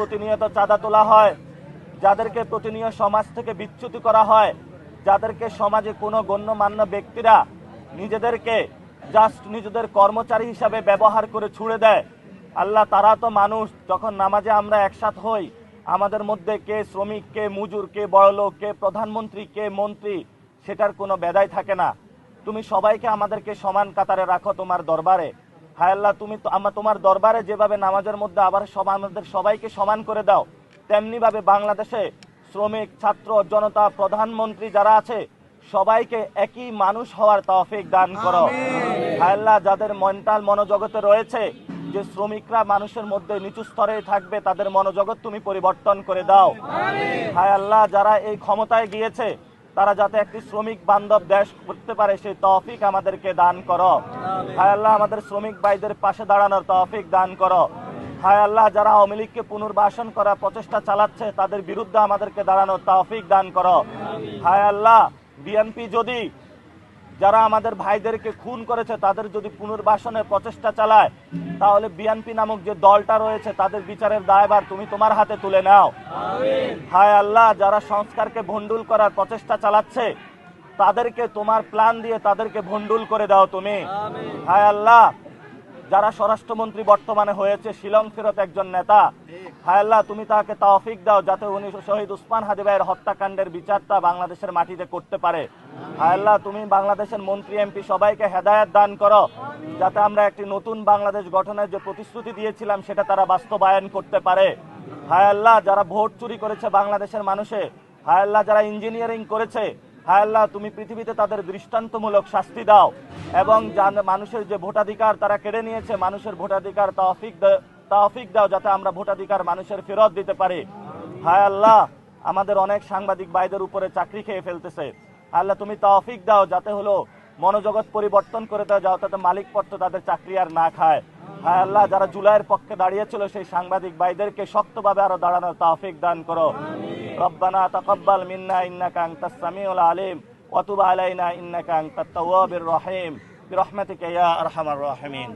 প্রতিনিয়ত চাঁদা তোলা হয়, যাদেরকে প্রতিনিয়ত সমাজ থেকে বিচ্যুত করা হয়, যাদেরকে সমাজে কোনো গণ্যমান্য ব্যক্তিরা নিজেদেরকে জাস্ট নিজেদের কর্মচারী হিসাবে ব্যবহার করে ছুড়ে দেয়। আল্লাহ, তারা তো মানুষ। যখন নামাজে আমরা একসাথ হই, আমাদের মধ্যে কে শ্রমিক, কে মজুর, কে বড়লোক, কে প্রধানমন্ত্রী, কে মন্ত্রী, সেটার কোনো বেদাই থাকে না। তুমি সবাইকে আমাদেরকে সমান কাতারে রাখো তোমার দরবারে। হায় আল্লাহ, তুমি তোমার দরবারে যেভাবে নামাজের মধ্যে আবার আমাদের সবাইকে সমান করে দাও, তেমনিভাবে বাংলাদেশে শ্রমিক, ছাত্র, জনতা, প্রধানমন্ত্রী যারা আছে সবাইকে একই মানুষ হওয়ার তৌফিক দান করো। হায় আল্লাহ, যাদের মেন্টাল মনোজগতে রয়েছে যে শ্রমিকরা মানুষের মধ্যে নিচু স্তরে থাকবে, তাদের মনোজগৎ তুমি পরিবর্তন করে দাও। হায় আল্লাহ, যারা এই ক্ষমতায় গিয়েছে তারা যাতে একটি শ্রমিক বান্ধব দেশ করতে পারে সেই তৌফিক আমাদেরকে দান করো। হায় আল্লাহ, আমাদের শ্রমিক ভাইদের পাশে দাঁড়ানোর তৌফিক দান করো। হায় আল্লাহ, যারা আওয়ামী লীগকে পুনর্বাসন করার প্রচেষ্টা চালাচ্ছে তাদের বিরুদ্ধে আমাদেরকে দাঁড়ানোর তৌফিক দান করো। হায় আল্লাহ, বিএনপি যদি যারা আমাদের ভাইদেরকে খুন করেছে তাদের যদি পুনর্বাসনের প্রচেষ্টা চালায়, তাহলে বিএনপি নামক যে দলটা রয়েছে তাদের বিচারের দায়ভার তুমি তোমার হাতে তুলে নাও। হায় আল্লাহ, যারা সংস্কারকে ভণ্ডুল করার প্রচেষ্টা চালাচ্ছে তাদেরকে তোমার প্ল্যান দিয়ে তাদেরকে ভণ্ডুল করে দাও তুমি। হায় আল্লাহ, যারা স্বরাষ্ট্রমন্ত্রী বর্তমানে হয়েছে শিলং ফেরত একজন নেতা, হায় আল্লাহ, তুমি তাকে তৌফিক দাও যাতে উনি শহীদ উসমান হাদি ভাইয়ের হত্যাকাণ্ডের বিচারটা বাংলাদেশের মাটিতে করতে পারে। হায় আল্লাহ, তুমি বাংলাদেশের মন্ত্রী, এমপি সবাইকে হেদায়েত দান করো যাতে আমরা একটি নতুন বাংলাদেশ গঠনের যে প্রতিশ্রুতি দিয়েছিলাম সেটা তারা বাস্তবায়ন করতে পারে। হায় আল্লাহ, যারা ভোট চুরি করেছে বাংলাদেশের মানুষে, হায় আল্লাহ, যারা ইঞ্জিনিয়ারিং করেছে, হায় আল্লাহ, তুমি পৃথিবীতে তাদের দৃষ্টান্তমূলক শাস্তি দাও এবং মানুষের যে ভোটাধিকার তারা কেড়ে নিয়েছে, মানুষের ভোটাধিকার তৌফিক দাও যাতে আমরা ভোটাধিকার মানুষের ফেরত দিতে পারি। হায় আল্লাহ, আমাদের অনেক সাংবাদিক ভাইদের উপরে চাকরি খেয়ে ফেলতেছে, আল্লাহ তুমি তৌফিক দাও যাতে হলো মনোজগৎ পরিবর্তন করে দাও যাতে মালিক পক্ষ তাদের চাকরি আর না খায়। হায় আল্লাহ, যারা জুলাইয়ের পক্ষে দাঁড়িয়েছিল সেই সাংবাদিক ভাইদেরকে শক্তভাবে আরো দাঁড়ানোর তৌফিক দান করো। রব্বানা তাকাব্বাল মিন্না ইন্নাকা আনতাস সামিউল আলিম ওয়া তুব আলাইনা ইন্নাকা আনতাত তাওয়াবির রহিম বিরহমাতিকা ইয়া আরহামার রাহিমিন।